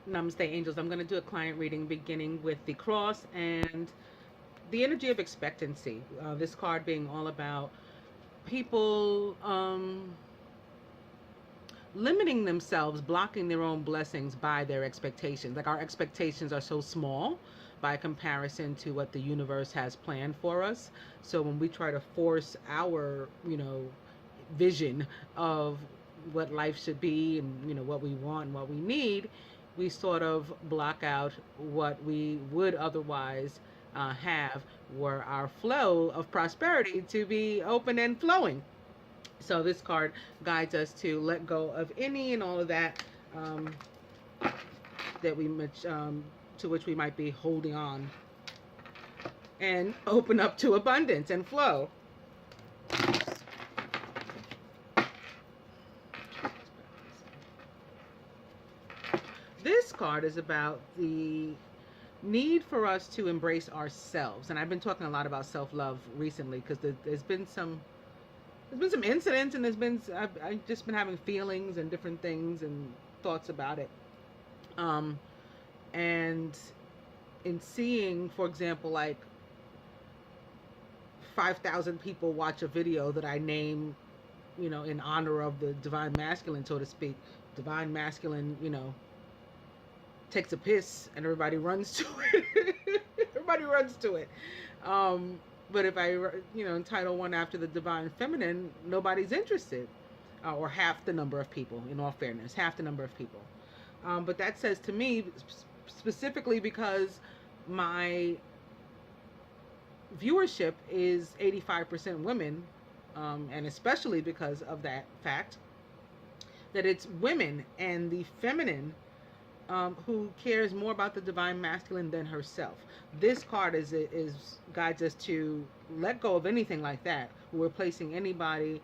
Namaste, angels. I'm going to do a client reading beginning with the cross and the energy of expectancy. This card being all about people limiting themselves, blocking their own blessings by their expectations. Like our expectations are so small by comparison to what the universe has planned for us. So when we try to force our, vision of what life should be and what we want and what we need, we sort of block out what we would otherwise have, were our flow of prosperity to be open and flowing. So this card guides us to let go of any and all of that that to which we might be holding on, and open up to abundance and flow. This card is about the need for us to embrace ourselves, and I've been talking a lot about self-love recently because there's been some incidents, and I've just been having feelings and different things and thoughts about it. And in seeing, for example, like 5,000 people watch a video that I name, in honor of the divine masculine, so to speak. Divine masculine, takes a piss and everybody runs to it. Everybody runs to it. But if I, entitle one after the divine feminine, nobody's interested. Or half the number of people, in all fairness, half the number of people. But that says to me, specifically because my viewership is 85% women, and especially because of that fact, that it's women and the feminine who cares more about the divine masculine than herself. This card is guides us to let go of anything like that. We're placing anybody,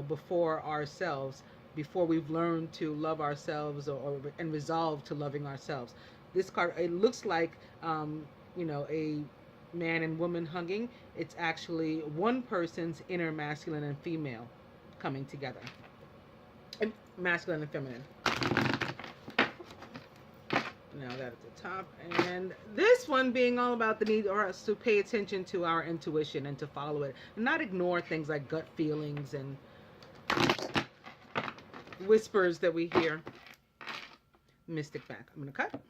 before ourselves, before we've learned to love ourselves, and resolve to loving ourselves. This card, it looks like, a man and woman hugging. It's actually one person's inner masculine and female coming together, and masculine and feminine. Now that at the top, and this one being all about the need for us to pay attention to our intuition and to follow it, and not ignore things like gut feelings and whispers that we hear. Mystic back. I'm going to cut.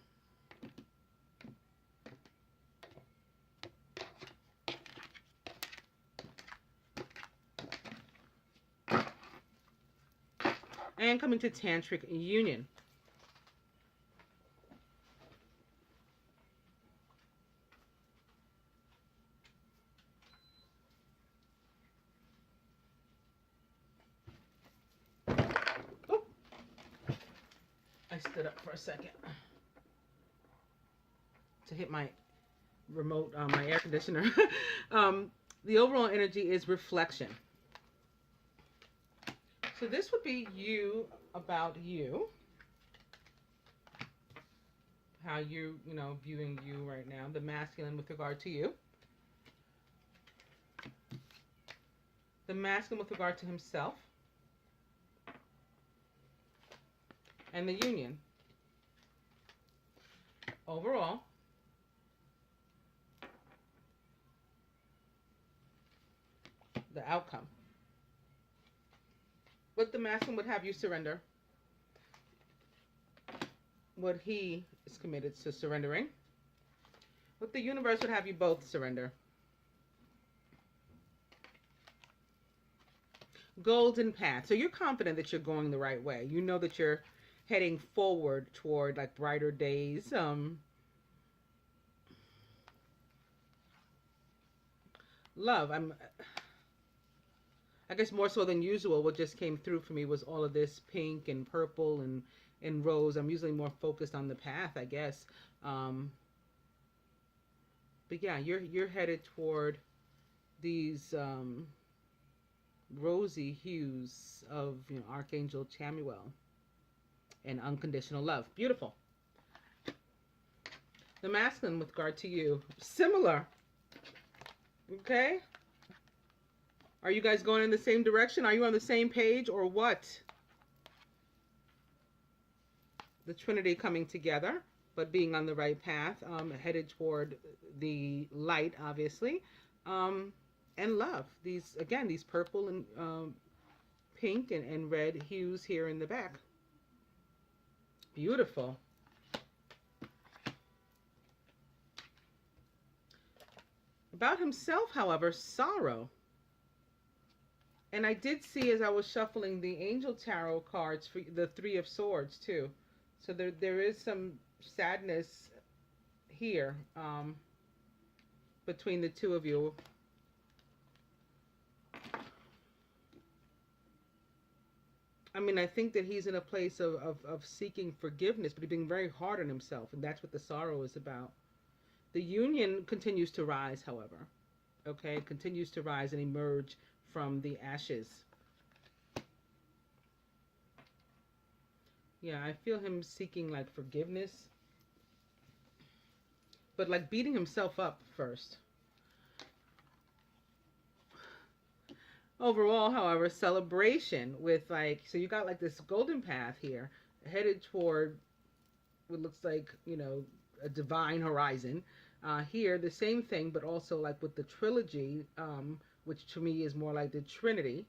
And coming to Tantric Union. I stood up for a second to hit my remote, my air conditioner. The overall energy is reflection. So this would be you, about you. How you, viewing you right now. The masculine with regard to you. The masculine with regard to himself. And the union. Overall, the outcome. What the masculine would have you surrender. What he is committed to surrendering. What the universe would have you both surrender. Golden path. So you're confident that you're going the right way. You know that you're heading forward toward like brighter days. Love. I guess more so than usual, what just came through for me was all of this pink and purple and rose. I'm usually more focused on the path, I guess. But yeah, you're headed toward these rosy hues of Archangel Chamuel and unconditional love. Beautiful. The masculine with regard to you, similar. Okay. Are you guys going in the same direction? Are you on the same page or what? the Trinity coming together, but being on the right path, headed toward the light, obviously, and love. These, again, these purple and pink and red hues here in the back. Beautiful. About himself, however, sorrow. And I did see, as I was shuffling the Angel Tarot cards, for the Three of Swords too. So there is some sadness here, between the two of you. I mean, I think that he's in a place of seeking forgiveness, but he's being very hard on himself, and that's what the sorrow is about. The union continues to rise, however. Okay, it continues to rise and emerge from the ashes. Yeah, I feel him seeking like forgiveness, but like beating himself up first. Overall, however, celebration with like, so you got like this golden path here headed toward what looks like, a divine horizon. Here, the same thing, but also like with the trilogy, which to me is more like the Trinity.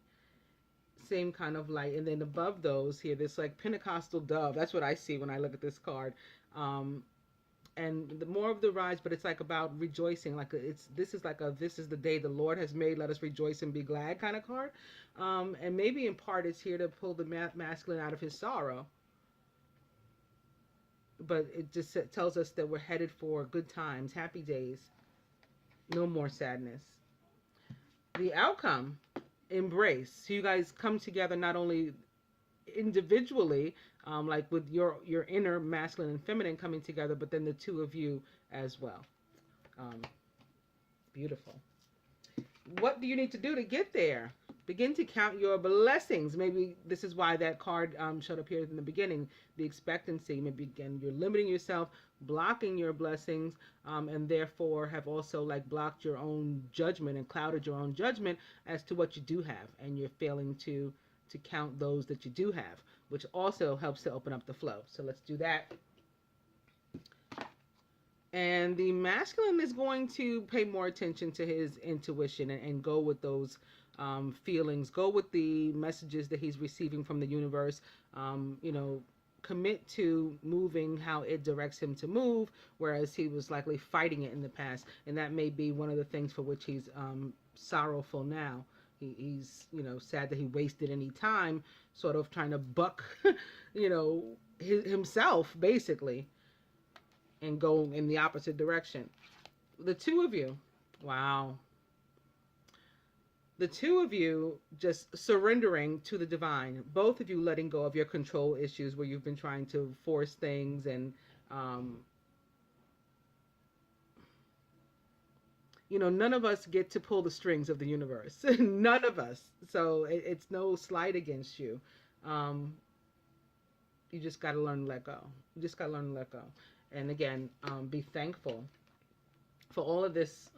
Same kind of light. And then above those here, this like Pentecostal dove. That's what I see when I look at this card. And the more of the rise, but it's like about rejoicing. Like this is the day the Lord has made. Let us rejoice and be glad kind of card. And maybe in part it's here to pull the masculine out of his sorrow. But it just tells us that we're headed for good times, happy days, no more sadness. The outcome, embrace. So you guys come together not only individually, like with your inner masculine and feminine coming together, but then the two of you as well. Beautiful. What do you need to do to get there? Begin to count your blessings. Maybe this is why that card showed up here in the beginning. The expectancy. Maybe again you're limiting yourself, blocking your blessings, and therefore have also like blocked your own judgment and clouded your own judgment as to what you do have, and you're failing to count those that you do have, which also helps to open up the flow. So let's do that. And the masculine is going to pay more attention to his intuition and go with those feelings, go with the messages that he's receiving from the universe, commit to moving how it directs him to move, whereas he was likely fighting it in the past. And that may be one of the things for which he's sorrowful now. He's sad that he wasted any time sort of trying to buck, himself, basically, and go in the opposite direction. The two of you, wow. The two of you just surrendering to the divine. Both of you letting go of your control issues where you've been trying to force things and, none of us get to pull the strings of the universe. None of us. So it's no slight against you. You just got to learn to let go. You just got to learn to let go. And again, be thankful for all of this,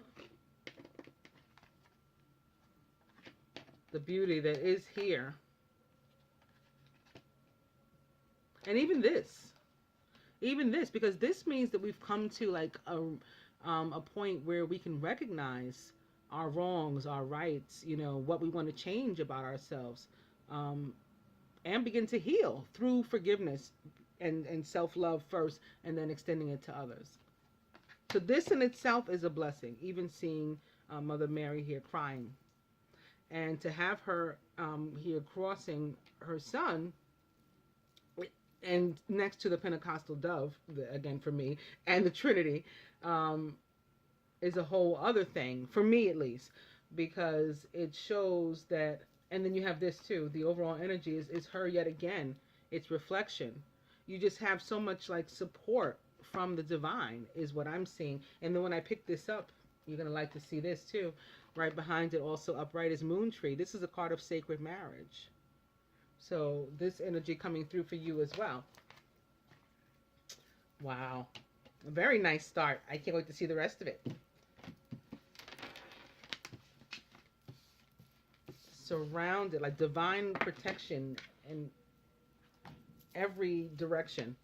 the beauty that is here. And even this, because this means that we've come to like a point where we can recognize our wrongs, our rights, what we want to change about ourselves, and begin to heal through forgiveness and self-love first, and then extending it to others. So this in itself is a blessing, even seeing Mother Mary here crying. And to have her here crossing her son, and next to the Pentecostal dove, again for me, and the Trinity, is a whole other thing, for me at least, because it shows that, and then you have this too, the overall energy is her yet again, it's reflection. You just have so much like support from the divine is what I'm seeing. And then when I pick this up, you're going to like to see this too. Right behind it also upright is Moon Tree. This is a card of sacred marriage. So this energy coming through for you as well. Wow. A very nice start. I can't wait to see the rest of it. Surrounded, like divine protection in every direction.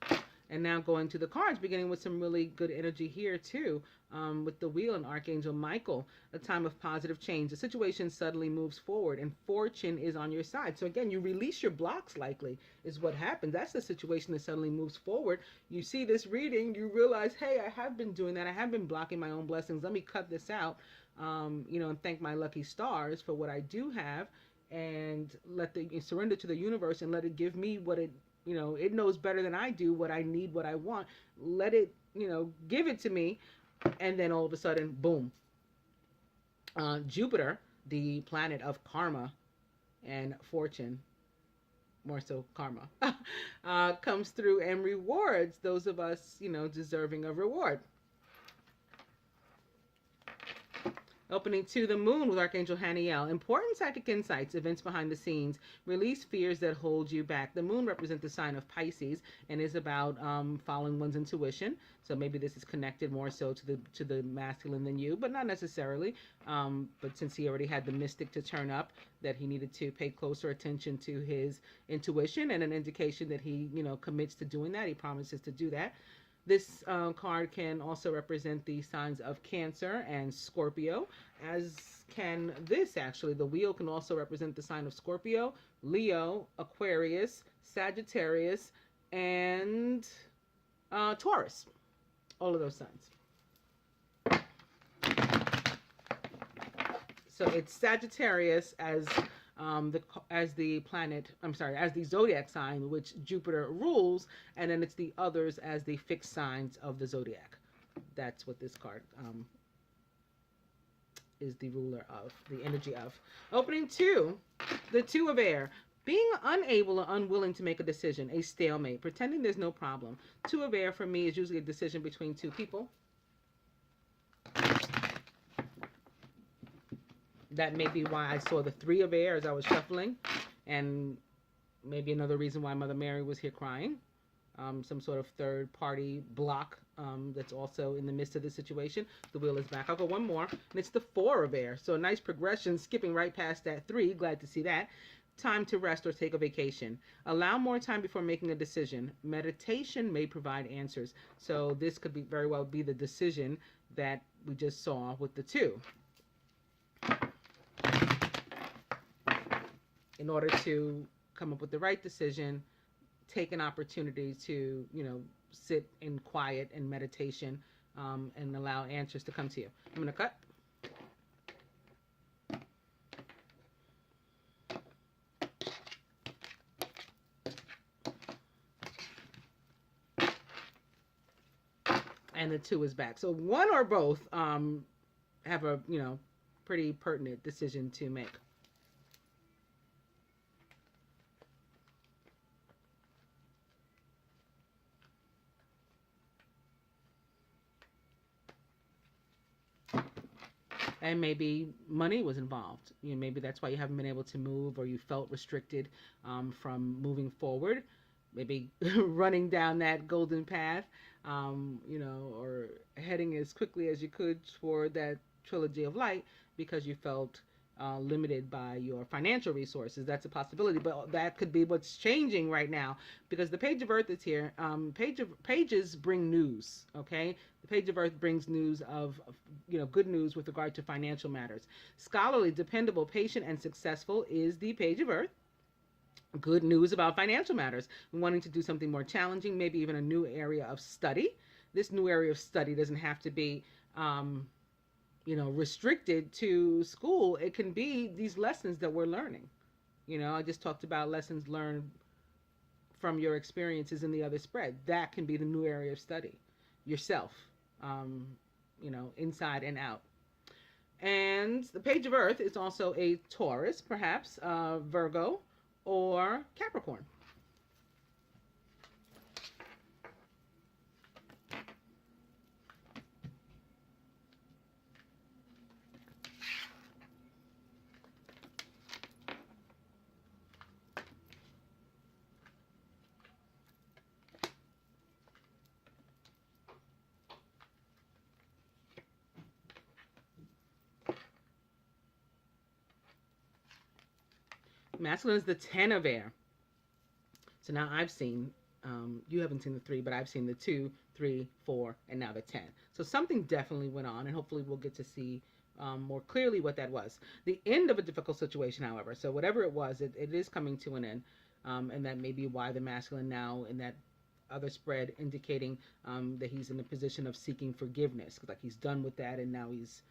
And now going to the cards, beginning with some really good energy here too, with the wheel and Archangel Michael, a time of positive change. The situation suddenly moves forward and fortune is on your side. So again, you release your blocks likely is what happens. That's the situation that suddenly moves forward. You see this reading, you realize, hey, I have been doing that. I have been blocking my own blessings. Let me cut this out, and thank my lucky stars for what I do have, and surrender to the universe and let it give me what it knows better than I do what I need, what I want. Let it, give it to me. And then all of a sudden, boom. Jupiter, the planet of karma and fortune, more so karma, comes through and rewards those of us, deserving of reward. Opening to the moon with Archangel Haniel. Important psychic insights, events behind the scenes. Release fears that hold you back. The moon represents the sign of Pisces and is about following one's intuition. So maybe this is connected more so to the masculine than you, but not necessarily. But since he already had the mystic to turn up, that he needed to pay closer attention to his intuition, and an indication that he, commits to doing that. He promises to do that. This card can also represent the signs of Cancer and Scorpio, as can this actually. The wheel can also represent the sign of Scorpio, Leo, Aquarius, Sagittarius, and Taurus. All of those signs. So it's Sagittarius as the planet, as the zodiac sign, which Jupiter rules, and then it's the others as the fixed signs of the zodiac. That's what this card is the ruler of, the energy of. Opening two, the Two of Air. Being unable or unwilling to make a decision, a stalemate, pretending there's no problem. Two of Air for me is usually a decision between two people. That may be why I saw the Three of Air as I was shuffling, and maybe another reason why Mother Mary was here crying. Some sort of third party block that's also in the midst of the situation. The wheel is back. I'll go one more, and it's the Four of Air. So a nice progression, skipping right past that three. Glad to see that. Time to rest or take a vacation. Allow more time before making a decision. Meditation may provide answers. So this could very well be the decision that we just saw with the two. In order to come up with the right decision, take an opportunity to, sit in quiet and meditation, and allow answers to come to you. I'm going to cut. And the two is back. So one or both have a, pretty pertinent decision to make. And maybe money was involved. Maybe that's why you haven't been able to move, or you felt restricted from moving forward. Maybe running down that golden path, or heading as quickly as you could toward that trilogy of light because you felt limited by your financial resources. That's a possibility, but that could be what's changing right now, because the Page of Earth is here. Pages bring news. Okay, the Page of Earth brings news of good news with regard to financial matters. Scholarly, dependable, patient, and successful is the Page of Earth. Good news about financial matters. Wanting to do something more challenging, maybe even a new area of study. This new area of study doesn't have to be restricted to school. It can be these lessons that we're learning. I just talked about lessons learned from your experiences in the other spread. That can be the new area of study. Yourself, inside and out. And the Page of Earth is also a Taurus, perhaps Virgo or Capricorn. Masculine is the Ten of Air. So now I've seen You haven't seen the 3, but I've seen the 2, 3, 4, and now the 10. So something definitely went on, and hopefully we'll get to see more clearly what that was. The end of a difficult situation, however, so whatever it was, it is coming to an end, and that may be why the masculine now in that other spread indicating that he's in a position of seeking forgiveness, like he's done with that, and now he's,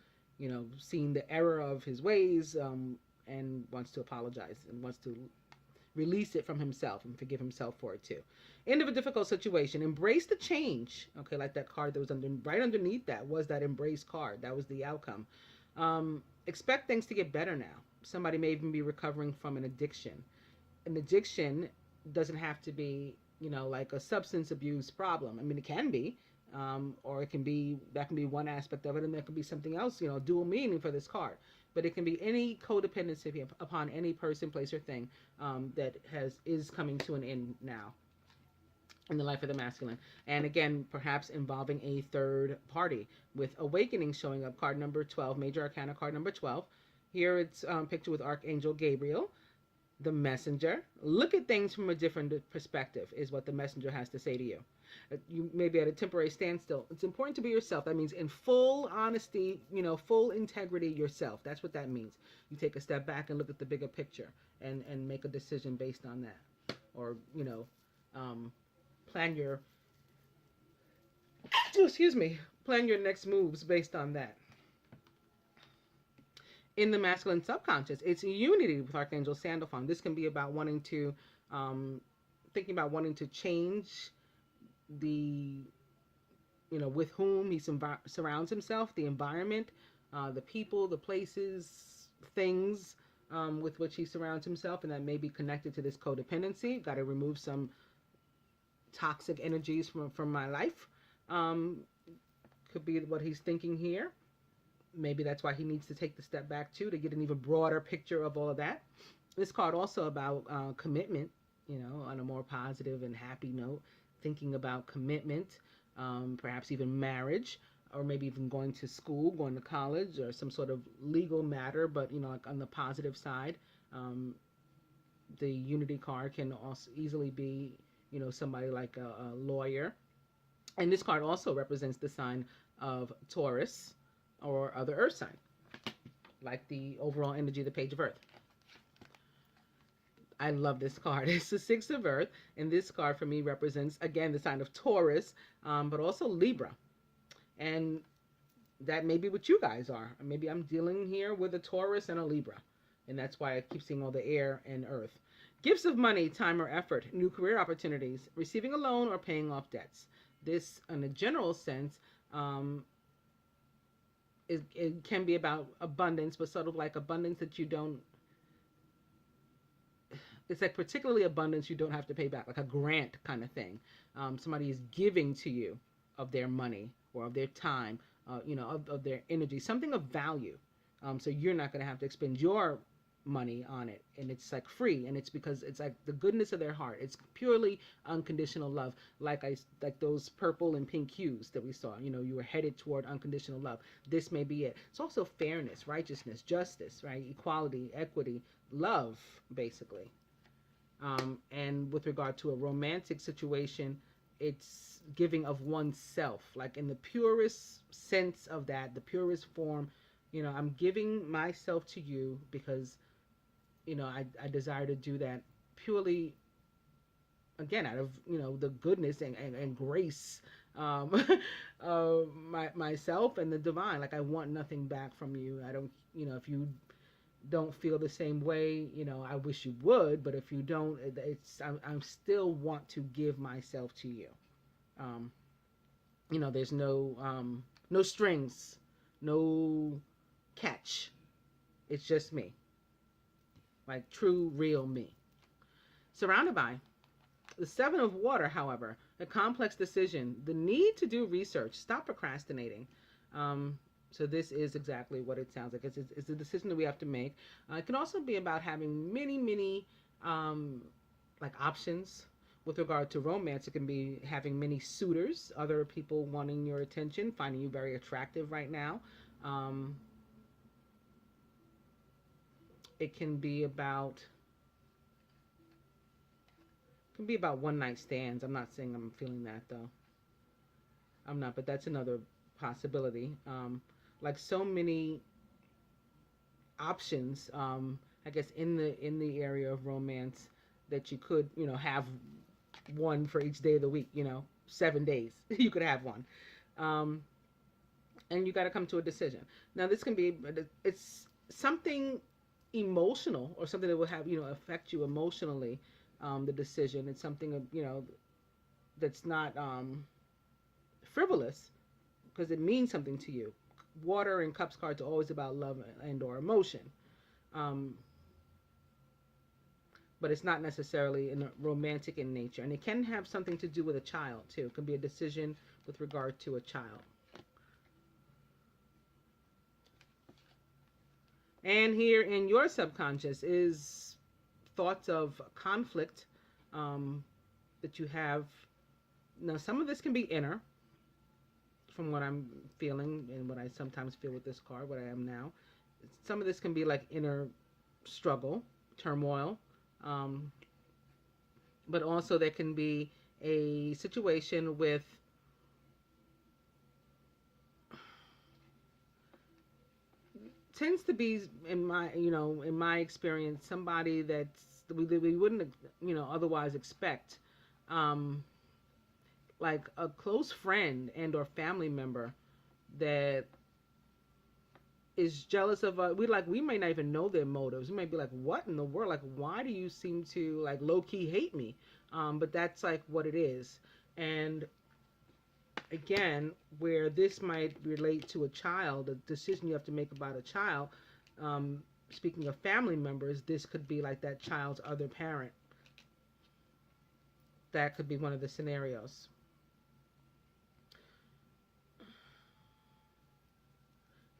seen the error of his ways, and wants to apologize and wants to release it from himself and forgive himself for it too. End of a difficult situation. Embrace the change. Okay, like that card that was right underneath that was that embrace card. That was the outcome. Expect things to get better now. Somebody may even be recovering from an addiction. An addiction doesn't have to be, like a substance abuse problem. I mean, it can be, or it can be, that can be one aspect of it, and there can be something else, dual meaning for this card. But it can be any codependency upon any person, place, or thing that is coming to an end now in the life of the masculine. And again, perhaps involving a third party, with awakening showing up, card number 12, major arcana card number 12. Here it's pictured with Archangel Gabriel, the messenger. Look at things from a different perspective is what the messenger has to say to you. You may be at a temporary standstill. It's important to be yourself. That means in full honesty, full integrity yourself. That's what that means. You take a step back and look at the bigger picture and make a decision based on that. Or, plan your, plan your next moves based on that. In the masculine subconscious, it's unity with Archangel Sandalphon. This can be about wanting to, thinking about wanting to change the, with whom he surrounds himself, the environment, the people, the places, things with which he surrounds himself, and that may be connected to this codependency. Got to remove some toxic energies from my life. Could be what he's thinking here. Maybe that's why he needs to take the step back too, to get an even broader picture of all of that. This card also about commitment, on a more positive and happy note, thinking about commitment, perhaps even marriage, or maybe even going to school, going to college, or some sort of legal matter, but, like on the positive side. The unity card can also easily be, somebody like a lawyer. And this card also represents the sign of Taurus, or other earth sign, like the overall energy of the page of earth. I love this card. It's the 6 of earth, and this card for me represents, again, the sign of Taurus, but also Libra. And that may be what you guys are. Maybe I'm dealing here with a Taurus and a Libra, and that's why I keep seeing all the air and earth. Gifts of money, time, or effort, new career opportunities, receiving a loan, or paying off debts. This, in a general sense, it can be about abundance, but sort of like abundance that you don't, it's like particularly abundance you don't have to pay back, like a grant kind of thing. Somebody is giving to you of their money or of their time, of their energy, something of value. So you're not going to have to expend your money on it, and it's like free, and it's because it's like the goodness of their heart. It's purely unconditional love, like those purple and pink hues that we saw. You were headed toward unconditional love. This may be it. It's also fairness, righteousness, justice, right? Equality, equity, love, basically. And with regard to a romantic situation, it's giving of oneself, like in the purest sense of that, the purest form. I'm giving myself to you because I desire to do that purely, again, out of, the goodness and grace of myself and the divine. Like, I want nothing back from you. I don't, if you don't feel the same way, I wish you would, but if you don't, I'm still want to give myself to you. There's no strings, no catch. It's just me. Like true, real me. Surrounded by the 7 of water, however, a complex decision, the need to do research, stop procrastinating. So this is exactly what it sounds like. It's a decision that we have to make. It can also be about having many like options. With regard to romance, it can be having many suitors, other people wanting your attention, finding you very attractive right now. It can be about Can be about one night stands. I'm not saying I'm feeling that though. I'm not, but that's another possibility. Like so many options, I guess in the area of romance that you could, have one for each day of the week. 7 days you could have one, um, and you got to come to a decision. Now this can be, it's something emotional or something that will have affect you emotionally. The decision. It's something that's not frivolous because it means something to you. Water and cups cards are always about love and or emotion, um, but it's not necessarily romantic in nature, and it can have something to do with a child too. It can be a decision with regard to a child. And here in your subconscious is thoughts of conflict um, that you have. Now, some of this can be inner, from what I'm feeling and what I sometimes feel with this card, what I am now. Some of this can be like inner struggle, turmoil, um, but also there can be a situation with tends to be in my experience somebody that we wouldn't otherwise expect, um, like a close friend and or family member that is jealous of we may not even know their motives. We might be like, what in the world, like why do you seem to like low-key hate me, but that's like what it is. And again, where this might relate to a child, a decision you have to make about a child, um, speaking of family members, this could be like that child's other parent. That could be one of the scenarios.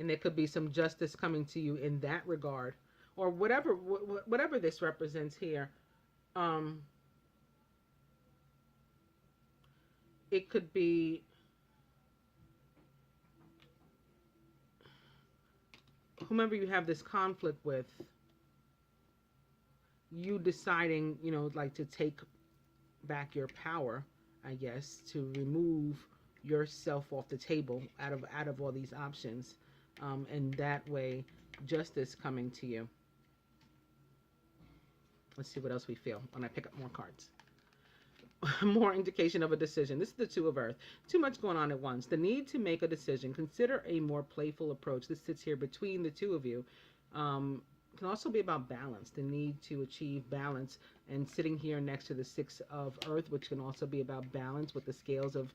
And there could be some justice coming to you in that regard, or whatever this represents here. Um, it could be whomever you have this conflict with, you deciding, like to take back your power, I guess, to remove yourself off the table out of all these options, and that way, justice coming to you. Let's see what else we feel when I pick up more cards. More indication of a decision. This is the Two of Earth. Too much going on at once. The need to make a decision. Consider a more playful approach. This sits here between the two of you. Can also be about balance. The need to achieve balance. And sitting here next to the Six of Earth, which can also be about balance with the scales of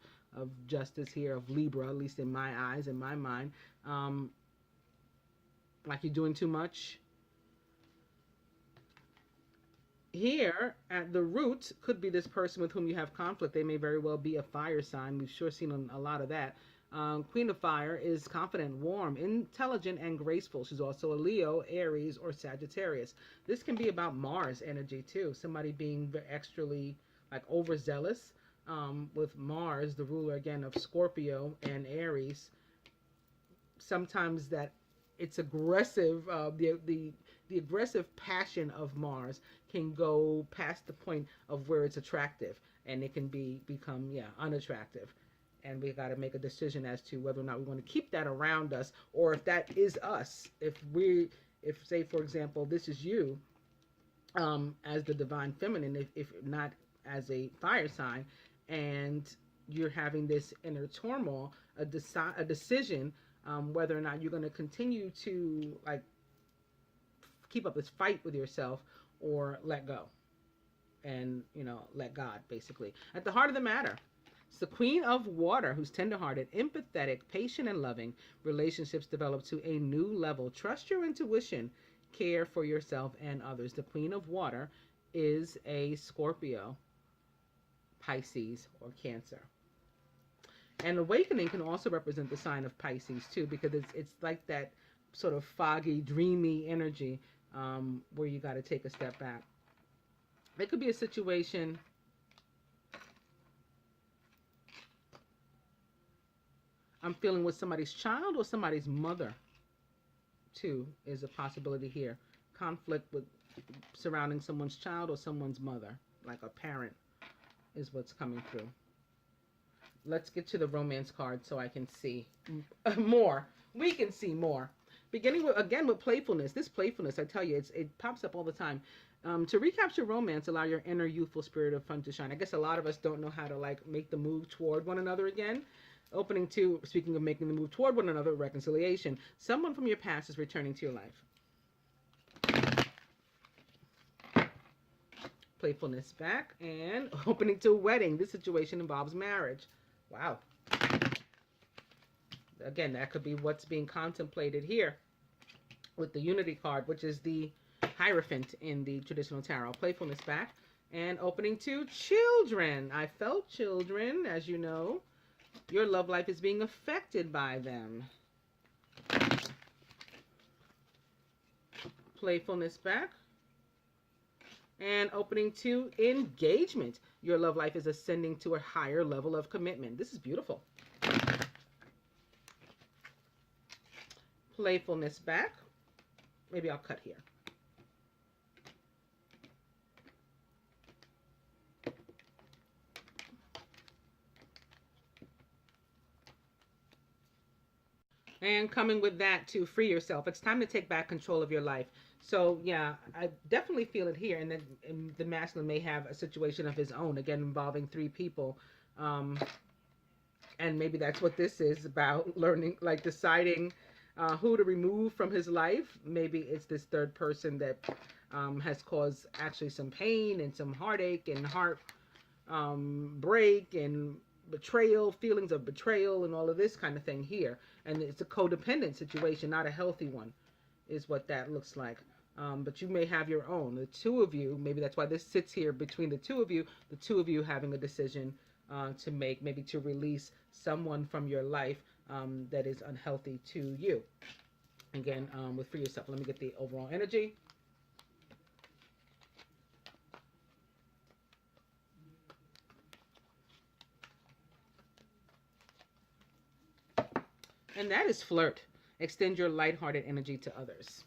justice here, of Libra, at least in my eyes, in my mind. Like you're doing too much. Here at the root could be this person with whom you have conflict. They may very well be a fire sign. We've sure seen a lot of that. Queen of Fire is confident, warm, intelligent, and graceful. She's also a Leo, Aries, or Sagittarius. This can be about Mars energy too. Somebody being extrally like overzealous, with Mars, the ruler again of Scorpio and Aries. Sometimes that it's aggressive. The aggressive passion of Mars can go past the point of where it's attractive, and it can become unattractive. And we got to make a decision as to whether or not we want to keep that around us, or if that is us. If say for example, this is you, as the divine feminine, if not as a fire sign, and you're having this inner turmoil, a decision, whether or not you're going to continue to like keep up this fight with yourself or let go and let God, basically. At the heart of the matter, it's the Queen of Water, who's tenderhearted, empathetic, patient, and loving. Relationships develop to a new level. Trust your intuition. Care for yourself and others. The Queen of Water is a Scorpio, Pisces, or Cancer. And awakening can also represent the sign of Pisces too, because it's like that sort of foggy, dreamy energy, where you got to take a step back. There could be a situation I'm feeling with somebody's child or somebody's mother too is a possibility here. Conflict with surrounding someone's child or someone's mother, like a parent is what's coming through. Let's get to the romance card so I can see more. We can see more. Beginning with, again, with playfulness. This playfulness, I tell you, it pops up all the time. To recapture romance, allow your inner youthful spirit of fun to shine. I guess a lot of us don't know how to like make the move toward one another again. Opening to, speaking of making the move toward one another, reconciliation. Someone from your past is returning to your life. Playfulness back, and opening to wedding. This situation involves marriage. Wow. Again, that could be what's being contemplated here with the unity card, which is the Hierophant in the traditional tarot. Playfulness back, and opening to children. I felt children, as you know. Your love life is being affected by them. Playfulness back, and opening to engagement. Your love life is ascending to a higher level of commitment. This is beautiful. Playfulness back. Maybe I'll cut here. And coming with that to free yourself. It's time to take back control of your life. So yeah, I definitely feel it here. And then the masculine may have a situation of his own, again, involving 3 people. And maybe that's what this is about, learning, like deciding who to remove from his life. Maybe it's this third person that has caused actually some pain and some heartache and heart break and betrayal, feelings of betrayal and all of this kind of thing here. And it's a codependent situation, not a healthy one, is what that looks like. But you may have your own. The 2 of you, maybe that's why this sits here between the 2 of you, the 2 of you having a decision to make, maybe to release someone from your life that is unhealthy to you. Again, with free yourself. Let me get the overall energy. And that is flirt. Extend your lighthearted energy to others.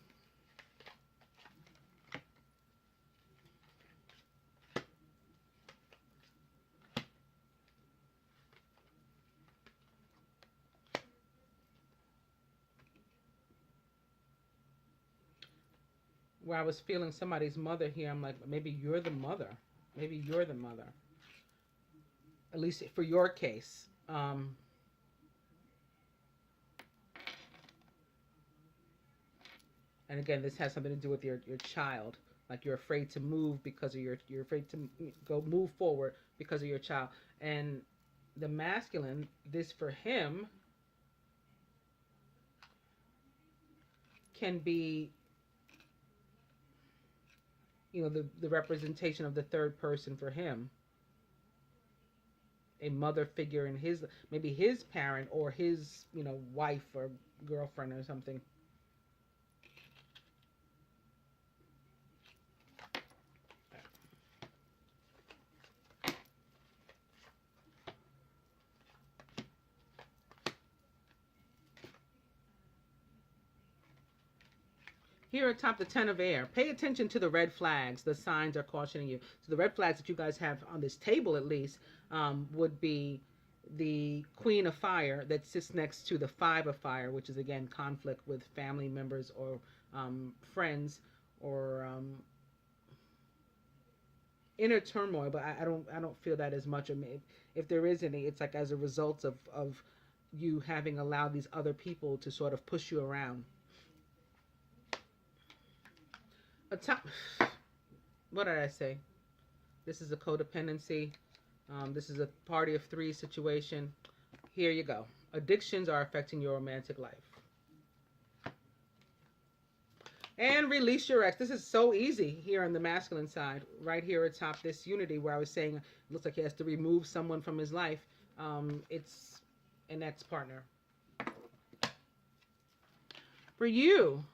Where I was feeling somebody's mother here, I'm like, maybe you're the mother. Maybe you're the mother. At least for your case. And again, this has something to do with your child. Like you're afraid to move because of you're afraid to move forward because of your child. And the masculine, this for him can be, you know, the representation of the third person for him. A mother figure in his, maybe his parent or his, you know, wife or girlfriend or something. Here atop the 10 of air, pay attention to the red flags. The signs are cautioning you. So the red flags that you guys have on this table, at least, would be the Queen of Fire that sits next to the 5 of Fire, which is, again, conflict with family members or friends or inner turmoil. But I don't feel that as much. I mean, if there is any, it's like as a result of you having allowed these other people to sort of push you around. What did I say? This is a codependency. This is a party of 3 situation. Here you go. Addictions are affecting your romantic life. And release your ex. This is so easy here on the masculine side. Right here atop this unity where I was saying it looks like he has to remove someone from his life. It's an ex-partner. For you,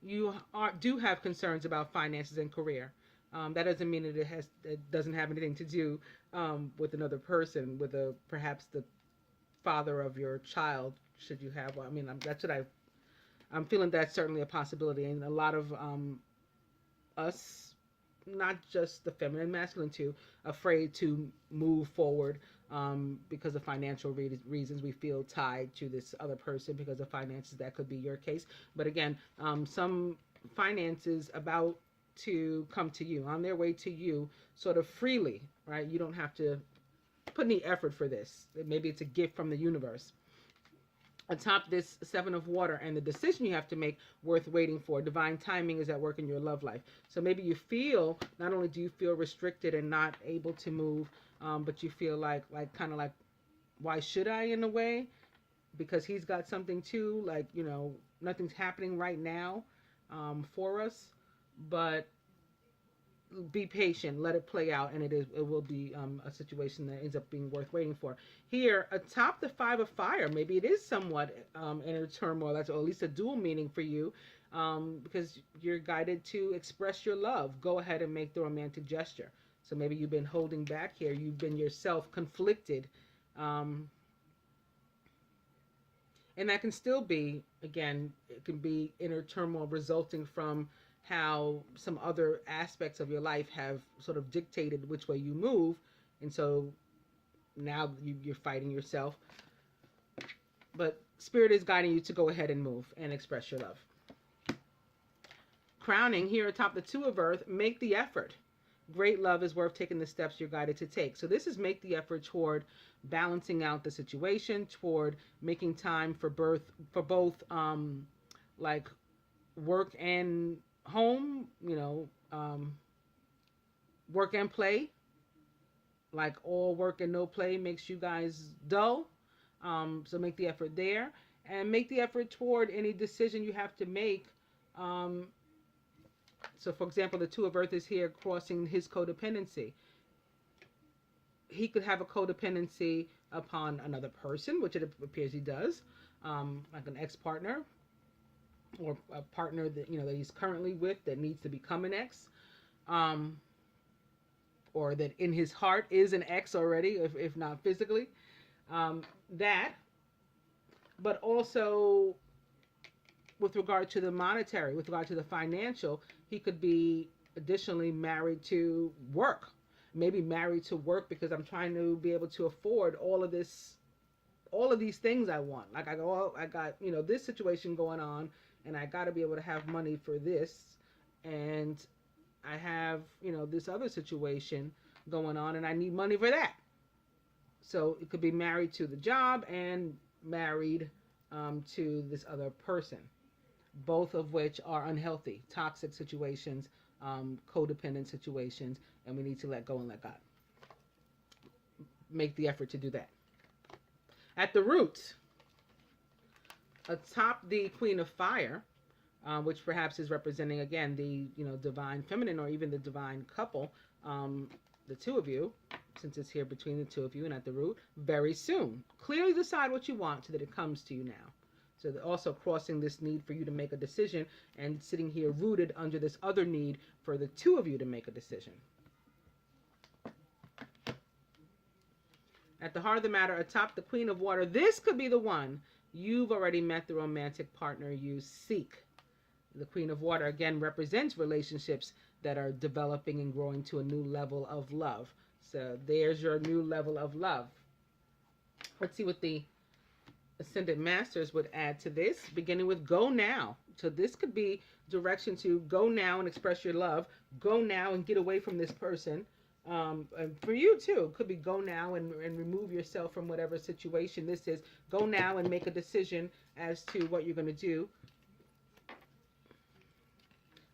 you do have concerns about finances and career. That doesn't mean that it doesn't have anything to do with another person, with perhaps the father of your child, should you have one. I mean, that's what I'm feeling. That's certainly a possibility, and a lot of us not just the feminine, masculine too, afraid to move forward because of financial reasons. We feel tied to this other person because of finances. That could be your case. But again, some finances about to come to you, on their way to you, sort of freely, right? You don't have to put any effort for this. Maybe it's a gift from the universe. Atop this seven of water and the decision you have to make worth waiting for. Divine timing is at work in your love life. So maybe you feel, not only do you feel restricted and not able to move, but you feel like kind of like, why should I, in a way? Because he's got something too, like, you know, nothing's happening right now for us, but be patient, let it play out, and it will be a situation that ends up being worth waiting for. Here atop the five of fire, maybe it is somewhat inner turmoil, that's, or at least a dual meaning for you, because you're guided to express your love. Go ahead and make the romantic gesture. So maybe you've been holding back here, you've been yourself conflicted, and that can still be, again, it can be inner turmoil resulting from how some other aspects of your life have sort of dictated which way you move, and so now you're fighting yourself. But Spirit is guiding you to go ahead and move and express your love. Crowning here atop the two of earth, make the effort. Great love is worth taking the steps you're guided to take. So this is make the effort toward balancing out the situation, toward making time for both like work and home, you know, work and play. Like all work and no play makes you guys dull. So make the effort there, and make the effort toward any decision you have to make. So for example, the two of earth is here crossing his codependency. He could have a codependency upon another person, which it appears he does, like an ex-partner, or a partner that, you know, that he's currently with that needs to become an ex, or that in his heart is an ex already, if not physically. That, but also with regard to the monetary, with regard to the financial, he could be additionally married to work. Maybe married to work because I'm trying to be able to afford all of this, all of these things I want. Like I got, you know, this situation going on, and I got to be able to have money for this, and I have, you know, this other situation going on, and I need money for that. So it could be married to the job and married to this other person, both of which are unhealthy, toxic situations, codependent situations, and we need to let go and let God. Make the effort to do that. At the root, atop the Queen of Fire, which perhaps is representing, again, the, you know, divine feminine, or even the divine couple, the two of you, since it's here between the two of you and at the root, very soon. Clearly decide what you want so that it comes to you now. So also crossing this need for you to make a decision, and sitting here rooted under this other need for the two of you to make a decision. At the heart of the matter, atop the Queen of Water, this could be the one. You've already met the romantic partner you seek. The Queen of Water, again, represents relationships that are developing and growing to a new level of love. So there's your new level of love. Let's see what the Ascended Masters would add to this, beginning with go now. So this could be direction to go now and express your love. Go now and get away from this person. And for you too, it could be go now and remove yourself from whatever situation this is. Go now and make a decision as to what you're going to do.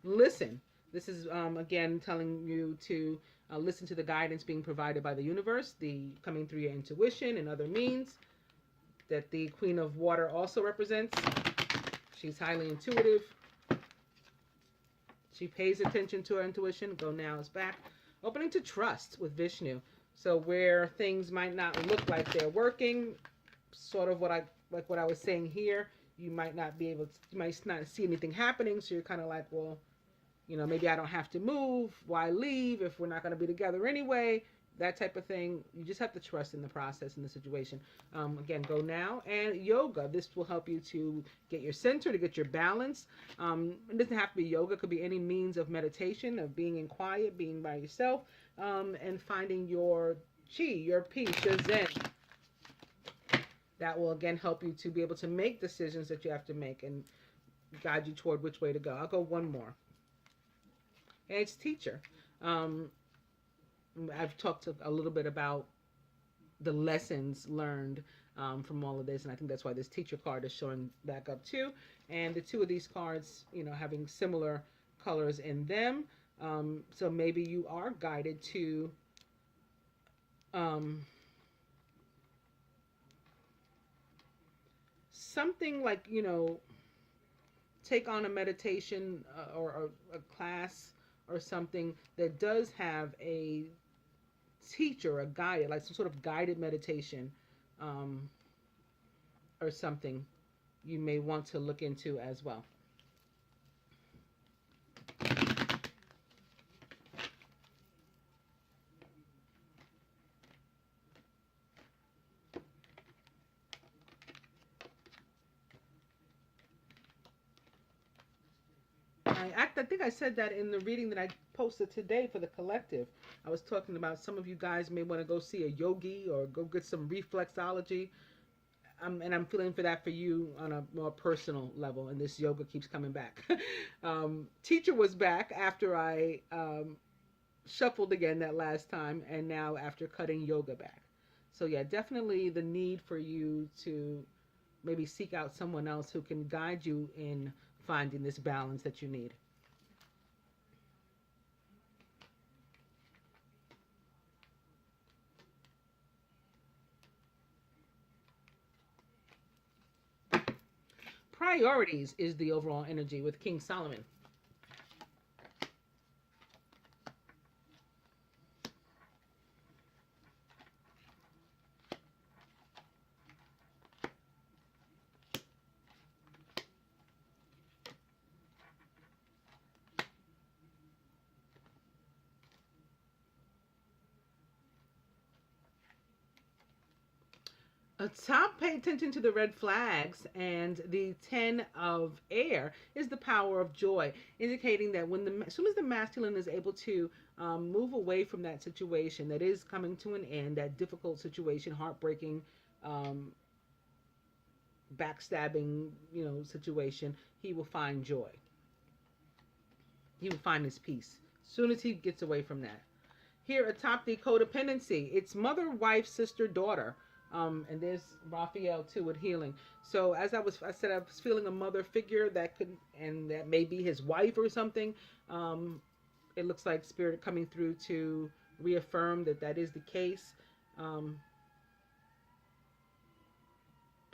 Listen. This is, again, telling you to listen to the guidance being provided by the universe, the coming through your intuition and other means that the Queen of Water also represents. She's highly intuitive. She pays attention to her intuition. Go now is back. Opening to trust with Vishnu. So where things might not look like they're working, sort of what I was saying here, you might not be able to, you might not see anything happening. So you're kind of like, well, you know, maybe I don't have to move. Why leave if we're not going to be together anyway? that type of thing. You just have to trust in the process and the situation. Again, go now. And yoga, this will help you to get your center, to get your balance. It doesn't have to be yoga. It could be any means of meditation, of being in quiet, being by yourself, and finding your chi, your peace, your zen. That will, again, help you to be able to make decisions that you have to make and guide you toward which way to go. I'll go one more. And it's teacher. I've talked a little bit about the lessons learned from all of this, and I think that's why this teacher card is showing back up too. And the two of these cards, having similar colors in them. So maybe you are guided to something like, take on a meditation or a class or something that does have a teacher, a guide, like some sort of guided meditation or something you may want to look into as well. I think I said that in the reading that I posted today for the collective. I was talking about some of you guys may want to go see a yogi or go get some reflexology. And I'm feeling for that for you on a more personal level. And this yoga keeps coming back. Teacher was back after I shuffled again that last time. And now after cutting yoga back. So yeah, definitely the need for you to maybe seek out someone else who can guide you in finding this balance that you need. Priorities is the overall energy with King Solomon. Top, pay attention to the red flags, and the 10 of air is the power of joy, indicating that as soon as the masculine is able to move away from that situation that is coming to an end, that difficult situation, heartbreaking, backstabbing, situation, he will find joy. He will find his peace as soon as he gets away from that. Here atop the codependency, it's mother, wife, sister, daughter. And there's Raphael too with healing. So as I said I was feeling a mother figure that may be his wife or something. It looks like Spirit coming through to reaffirm that is the case.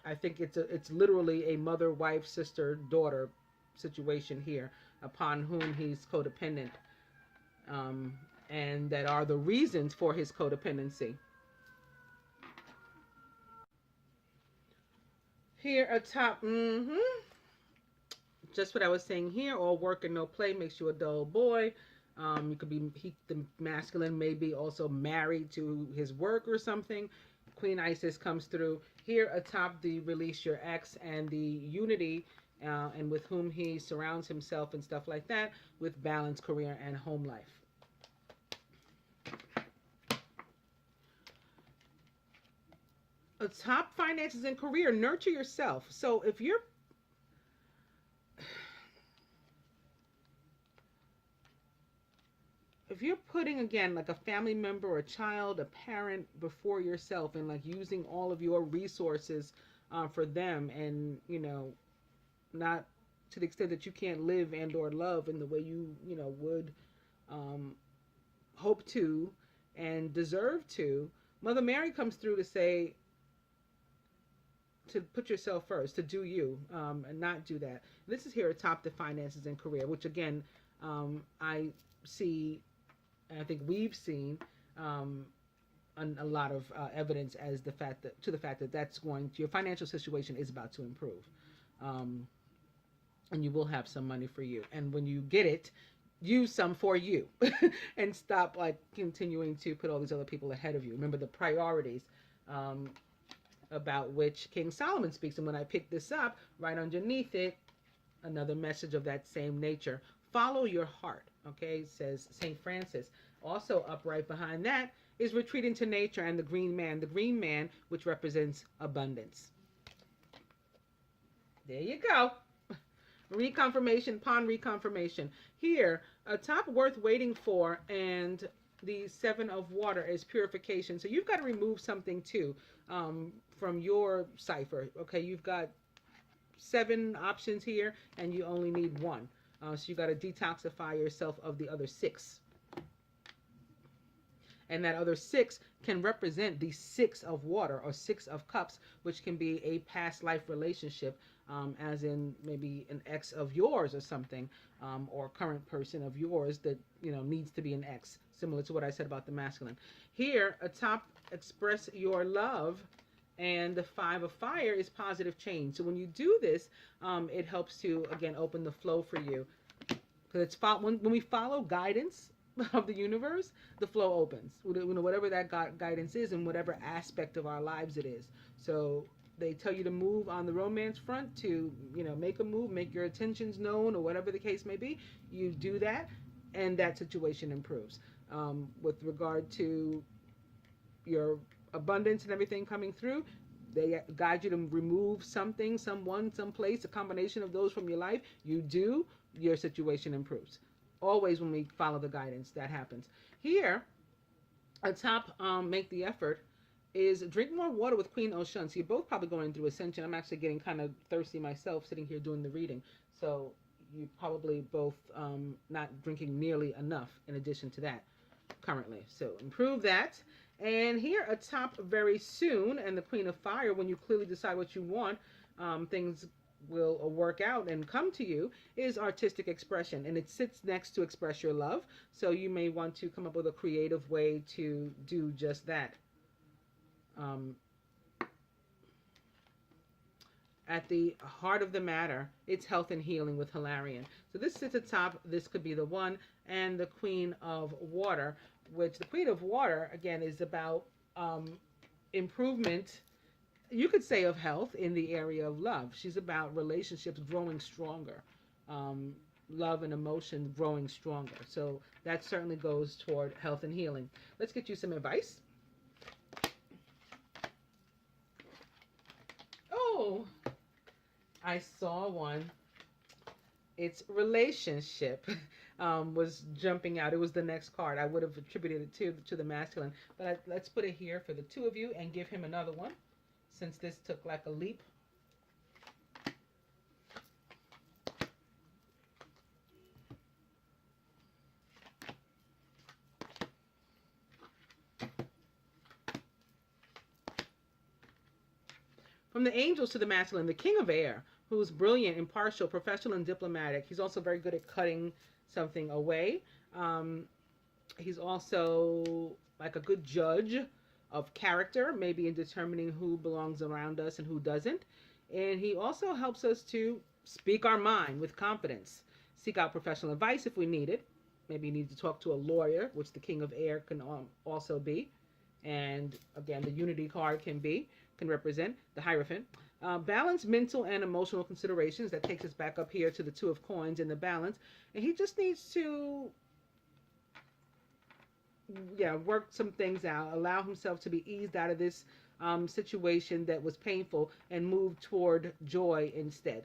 I think it's literally a mother, wife, sister, daughter situation here upon whom he's codependent, and that are the reasons for his codependency. Here atop, just what I was saying here, all work and no play makes you a dull boy. You could be, the masculine may be also married to his work or something. Queen Isis comes through. Here atop the release your ex and the unity, and with whom he surrounds himself and stuff like that, with balance, career, and home life. Top finances and career, nurture yourself. So if you're putting, again, like a family member or a child, a parent before yourself, and like using all of your resources for them, and not to the extent that you can't live and or love in the way you would hope to and deserve to, Mother Mary comes through to say to put yourself first, to do you, and not do that. This is here atop the finances and career, which again, I see, and I think we've seen a lot of evidence as the fact that that's your financial situation is about to improve, and you will have some money for you. And when you get it, use some for you and stop like continuing to put all these other people ahead of you. Remember the priorities um, about which King Solomon speaks. And when I pick this up, right underneath it, another message of that same nature. Follow your heart, okay, says St. Francis. Also, up right behind that is retreat into nature and the green man. The green man, which represents abundance. There you go. Reconfirmation upon reconfirmation. Here, a top worth waiting for, and the seven of water is purification. So you've got to remove something too from your cipher. Okay, you've got 7 options here, and you only need 1. So you got to detoxify yourself of the other 6. And that other 6 can represent the 6 of water or 6 of cups, which can be a past life relationship, as in maybe an ex of yours or something, or current person of yours that needs to be an ex, similar to what I said about the masculine. Here, atop express your love, and the 5 of fire is positive change. So when you do this, it helps to again open the flow for you, because it's when we follow guidance of the universe, the flow opens. Whatever that guidance is, in whatever aspect of our lives it is. So they tell you to move on the romance front, to make a move, make your intentions known, or whatever the case may be. You do that, and that situation improves. With regard to your abundance and everything coming through, they guide you to remove something, someone, someplace, a combination of those from your life. You do, your situation improves. Always when we follow the guidance, that happens. Here, atop make the effort is drink more water with Queen Oshun. So you're both probably going through ascension. I'm actually getting kind of thirsty myself sitting here doing the reading. So you probably both not drinking nearly enough in addition to that currently. So improve that. And here atop very soon, and the Queen of Fire, when you clearly decide what you want, things will work out and come to you, is artistic expression, and it sits next to express your love. So you may want to come up with a creative way to do just that. At the heart of the matter, it's health and healing with Hilarion. So this sits atop, this could be the one, and the Queen of Water, which the Queen of Water, again, is about improvement, you could say, of health in the area of love. She's about relationships growing stronger, love and emotion growing stronger. So that certainly goes toward health and healing. Let's get you some advice. Oh, I saw one. It's relationship was jumping out. It was the next card. I would have attributed it to the masculine, but let's put it here for the two of you and give him another one, since this took like a leap. From the angels to the masculine, the King of Air, who's brilliant, impartial, professional, and diplomatic. He's also very good at cutting something away. He's also like a good judge of character, maybe in determining who belongs around us and who doesn't. And he also helps us to speak our mind with confidence, seek out professional advice if we need it. Maybe you need to talk to a lawyer, which the King of Air can also be. And again, the Unity card can represent the Hierophant. Balance mental and emotional considerations. That takes us back up here to the Two of Coins in the balance. And he just needs to work some things out, allow himself to be eased out of this situation that was painful, and move toward joy instead.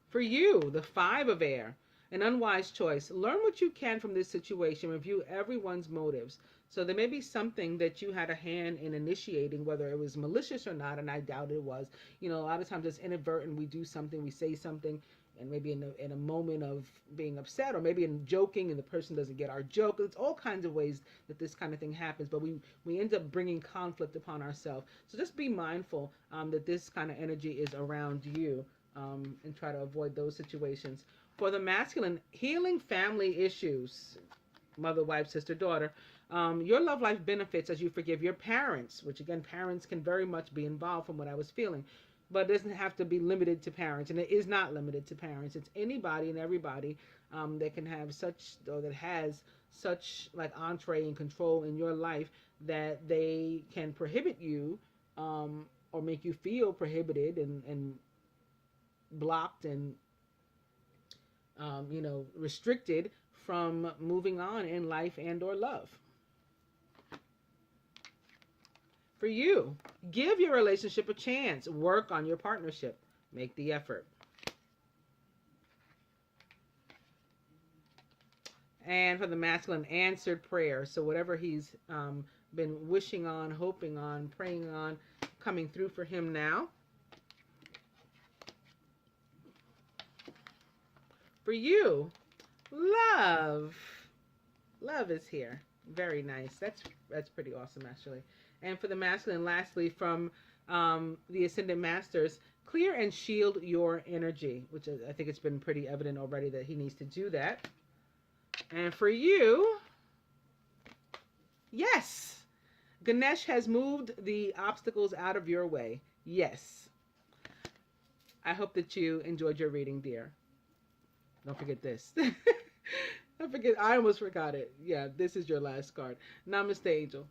For you, the Five of Air, an unwise choice. Learn what you can from this situation. Review everyone's motives. So there may be something that you had a hand in initiating, whether it was malicious or not, and I doubt it was. A lot of times it's inadvertent. We do something, we say something, and maybe in a moment of being upset, or maybe in joking and the person doesn't get our joke. It's all kinds of ways that this kind of thing happens, but we end up bringing conflict upon ourselves. So just be mindful that this kind of energy is around you, and try to avoid those situations. For the masculine, healing family issues, mother, wife, sister, daughter. Your love life benefits as you forgive your parents, which again, parents can very much be involved from what I was feeling. but it doesn't have to be limited to parents, and it is not limited to parents. It's anybody and everybody that can have such, or that has such like entree and control in your life that they can prohibit you, or make you feel prohibited and blocked and restricted from moving on in life and or love. For you, give your relationship a chance. Work on your partnership. Make the effort. And for the masculine, answered prayer. So whatever he's been wishing on, hoping on, praying on, coming through for him now. For you, love. Love is here. Very nice. That's pretty awesome, actually. And for the masculine, lastly, from the Ascended Masters, clear and shield your energy, which I think it's been pretty evident already that he needs to do that. And for you, yes, Ganesh has moved the obstacles out of your way. Yes. I hope that you enjoyed your reading, dear. Don't forget this. I almost forgot it. Yeah, this is your last card. Namaste, Angel.